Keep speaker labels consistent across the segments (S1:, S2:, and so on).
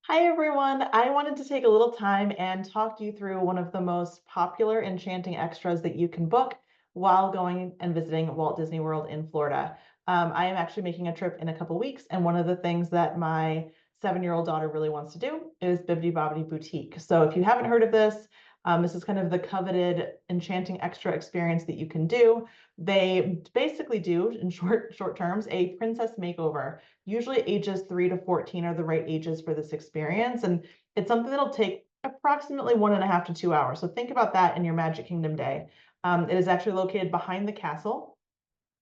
S1: Hi everyone. I wanted to take a little time and talk you through one of the most popular enchanting extras that you can book while going and visiting Walt Disney World in Florida. I am actually making a trip in a couple weeks, and one of the things that my 7-year-old daughter really wants to do is Bibbidi Bobbidi Boutique. So if you haven't heard of this, this is kind of the coveted enchanting extra experience that you can do. They basically do, in short terms, a princess makeover. Usually ages 3 to 14 are the right ages for this experience. And it's something that'll take approximately 1.5 to 2 hours. So think about that in your Magic Kingdom day. It is actually located behind the castle.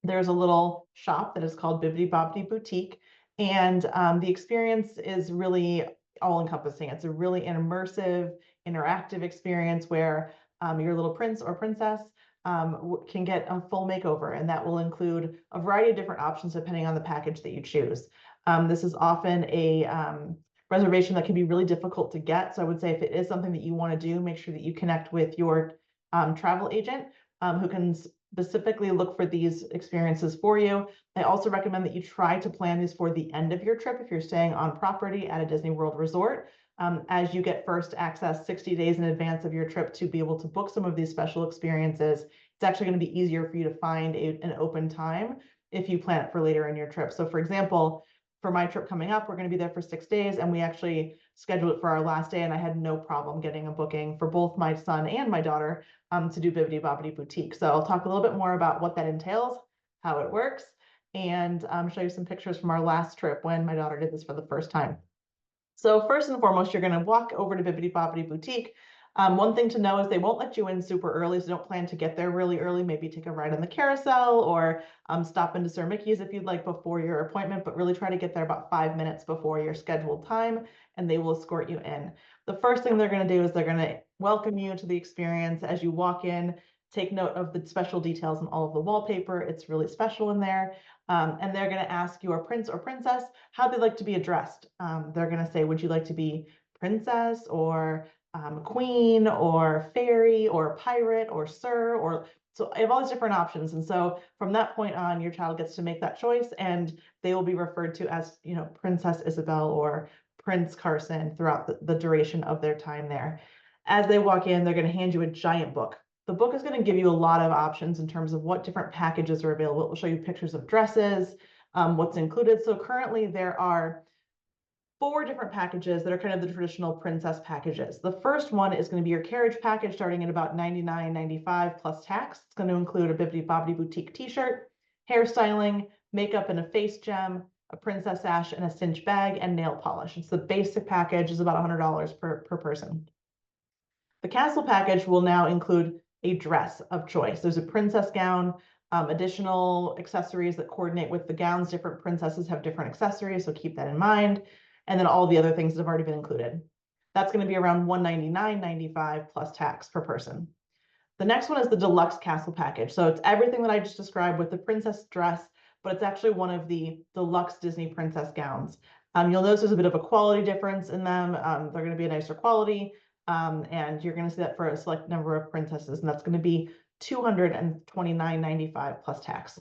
S1: There's a little shop that is called Bibbidi Bobbidi Boutique. And the experience is really all encompassing. It's a really immersive, interactive experience where your little prince or princess can get a full makeover, and that will include a variety of different options depending on the package that you choose. This is often a reservation that can be really difficult to get. So I would say if it is something that you want to do, make sure that you connect with your travel agent who can specifically look for these experiences for you. I also recommend that you try to plan these for the end of your trip if you're staying on property at a Disney World resort, as you get first access 60 days in advance of your trip to be able to book some of these special experiences. It's actually going to be easier for you to find an open time if you plan it for later in your trip. So for example, for my trip coming up, we're going to be there for 6 days, and we actually scheduled it for our last day, and I had no problem getting a booking for both my son and my daughter to do Bibbidi Bobbidi Boutique. So I'll talk a little bit more about what that entails, how it works, and show you some pictures from our last trip when my daughter did this for the first time. So first and foremost, you're going to walk over to Bibbidi Bobbidi Boutique. One thing to know is they won't let you in super early, so don't plan to get there really early. Maybe take a ride on the carousel or stop into Sir Mickey's if you'd like before your appointment, but really try to get there about 5 minutes before your scheduled time, and they will escort you in. The first thing they're going to do is they're going to welcome you to the experience as you walk in. Take note of the special details in all of the wallpaper. It's really special in there. And they're going to ask your prince or princess how they'd like to be addressed. They're going to say, would you like to be princess or queen or fairy or pirate or sir? Or so I have all these different options. And so from that point on, your child gets to make that choice, and they will be referred to as, Princess Isabel or Prince Carson throughout the duration of their time there. As they walk in, they're going to hand you a giant book. The book is going to give you a lot of options in terms of what different packages are available. It will show you pictures of dresses, what's included. So currently there are 4 different packages that are kind of the traditional princess packages. The first one is going to be your carriage package starting at about $99.95 plus tax. It's going to include a Bibbidi Bobbidi Boutique t-shirt, hairstyling, makeup and a face gem, a princess sash and a cinch bag, and nail polish. It's the basic package, is about $100 per person. The castle package will now include a dress of choice. There's a princess gown, additional accessories that coordinate with the gowns. Different princesses have different accessories, so keep that in mind. And then all the other things that have already been included. That's going to be around $199.95 plus tax per person. The next one is the deluxe castle package. So it's everything that I just described with the princess dress, but it's actually one of the deluxe Disney princess gowns. You'll notice there's a bit of a quality difference in them. They're going to be a nicer quality. And you're going to see that for a select number of princesses, and that's going to be $229.95 plus tax.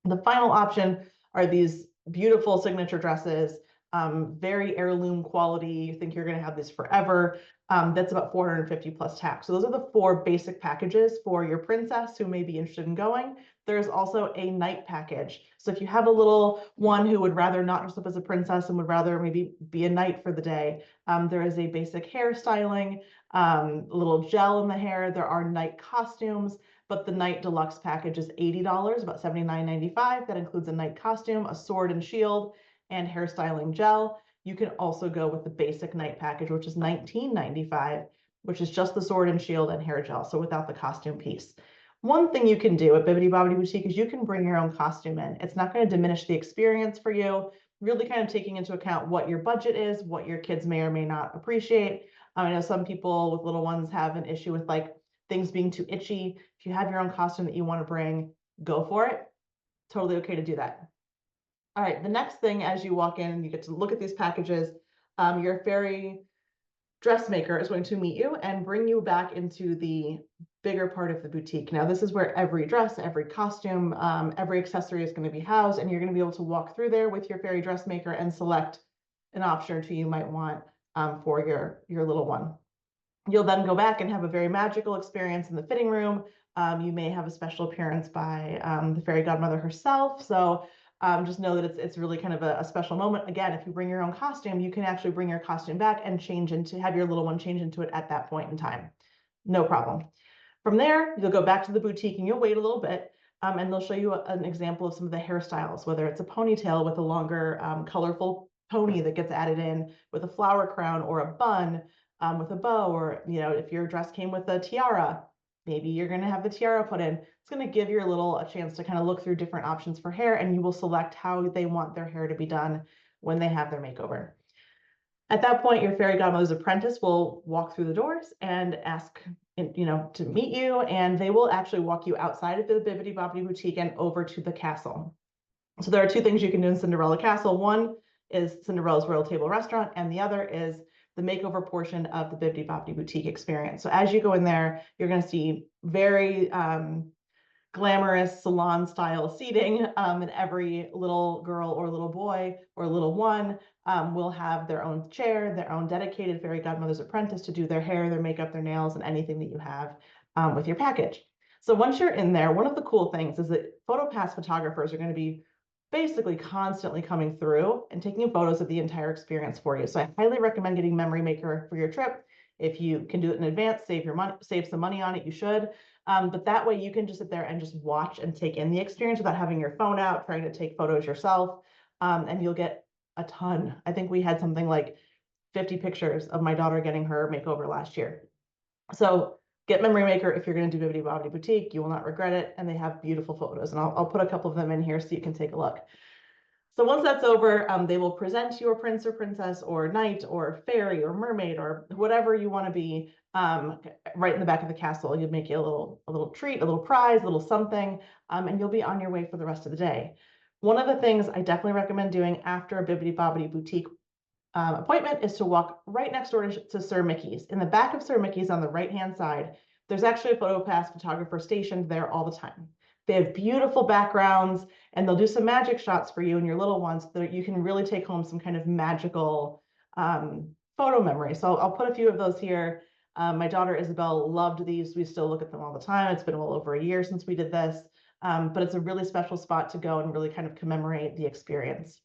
S1: The final option are these beautiful signature dresses, very heirloom quality. You think you're going to have this forever. That's about $450 plus tax. So those are the 4 basic packages for your princess who may be interested in going. There's also a night package. So if you have a little one who would rather not dress up as a princess and would rather maybe be a knight for the day, there is a basic hairstyling, a little gel in the hair. There are night costumes, but the night deluxe package is $80, about $79.95. That includes a night costume, a sword and shield, and hairstyling gel. You can also go with the basic night package, which is $19.95, which is just the sword and shield and hair gel, so without the costume piece. One thing you can do at Bibbidi Bobbidi Boutique is you can bring your own costume in. It's not going to diminish the experience for you, really kind of taking into account what your budget is, what your kids may or may not appreciate. I know some people with little ones have an issue with like things being too itchy. If you have your own costume that you want to bring, go for it. Totally okay to do that. All right, the next thing as you walk in, you get to look at these packages. Your fairy dressmaker is going to meet you and bring you back into the bigger part of the boutique. Now, this is where every dress, every costume, every accessory is going to be housed, and you're going to be able to walk through there with your fairy dressmaker and select an option or two you might want for your little one. You'll then go back and have a very magical experience in the fitting room. You may have a special appearance by the fairy godmother herself. So just know that it's really kind of a special moment. Again, if you bring your own costume, you can actually bring your costume back and have your little one change into it at that point in time. No problem. From there, you'll go back to the boutique and you'll wait a little bit. And they'll show you an example of some of the hairstyles, whether it's a ponytail with a longer, colorful pony that gets added in with a flower crown, or a bun with a bow, or if your dress came with a tiara, maybe you're going to have the tiara put in. It's going to give your little a chance to kind of look through different options for hair, and you will select how they want their hair to be done when they have their makeover. At that point, your fairy godmother's apprentice will walk through the doors and ask, to meet you, and they will actually walk you outside of the Bibbidi Bobbidi Boutique and over to the castle. So there are two things you can do in Cinderella Castle. One is Cinderella's Royal Table Restaurant, and the other is the makeover portion of the Bibbidi Bobbidi Boutique experience. So as you go in there, you're going to see very glamorous salon style seating, and every little girl or little boy or little one will have their own chair, their own dedicated fairy godmother's apprentice to do their hair, their makeup, their nails, and anything that you have with your package. So once you're in there, one of the cool things is that PhotoPass photographers are going to be basically constantly coming through and taking photos of the entire experience for you. So I highly recommend getting Memory Maker for your trip. If you can do it in advance, save some money on it, you should. But that way you can just sit there and just watch and take in the experience without having your phone out, trying to take photos yourself. And you'll get a ton. I think we had something like 50 pictures of my daughter getting her makeover last year. So get Memory Maker if you're going to do Bibbidi Bobbidi Boutique. You will not regret it. And they have beautiful photos. And I'll put a couple of them in here so you can take a look. So once that's over, they will present your prince or princess or knight or fairy or mermaid or whatever you want to be right in the back of the castle. You'll make you a little treat, a little prize, a little something, and you'll be on your way for the rest of the day. One of the things I definitely recommend doing after a Bibbidi Bobbidi Boutique appointment is to walk right next door to Sir Mickey's. In the back of Sir Mickey's on the right-hand side, there's actually a PhotoPass photographer stationed there all the time. They have beautiful backgrounds, and they'll do some magic shots for you and your little ones so that you can really take home some kind of magical photo memory. So I'll put a few of those here. My daughter Isabel loved these. We still look at them all the time. It's been well over a year since we did this, but it's a really special spot to go and really kind of commemorate the experience.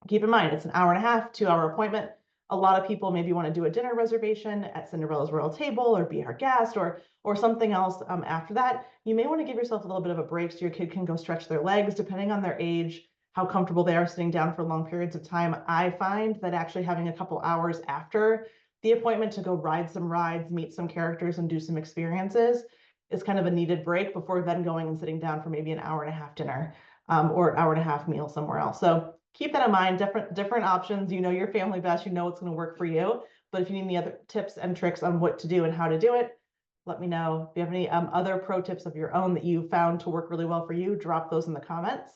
S1: Keep in mind, it's an hour and a half, 2-hour appointment. A lot of people maybe want to do a dinner reservation at Cinderella's Royal Table or be our guest or something else after that. You may want to give yourself a little bit of a break so your kid can go stretch their legs, depending on their age, how comfortable they are sitting down for long periods of time. I find that actually having a couple hours after the appointment to go ride some rides, meet some characters, and do some experiences is kind of a needed break before then going and sitting down for maybe an hour and a half dinner or an hour and a half meal somewhere else. So keep that in mind. Different options. You know your family best. You know what's going to work for you. But if you need any other tips and tricks on what to do and how to do it, let me know. If you have any other pro tips of your own that you found to work really well for you, drop those in the comments.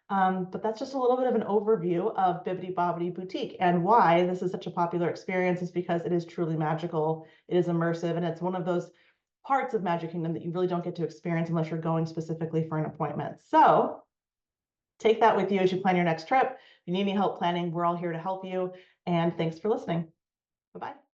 S1: But that's just a little bit of an overview of Bibbidi Bobbidi Boutique, and why this is such a popular experience is because it is truly magical. It is immersive, and it's one of those parts of Magic Kingdom that you really don't get to experience unless you're going specifically for an appointment. So take that with you as you plan your next trip. If you need any help planning, we're all here to help you. And thanks for listening. Bye-bye.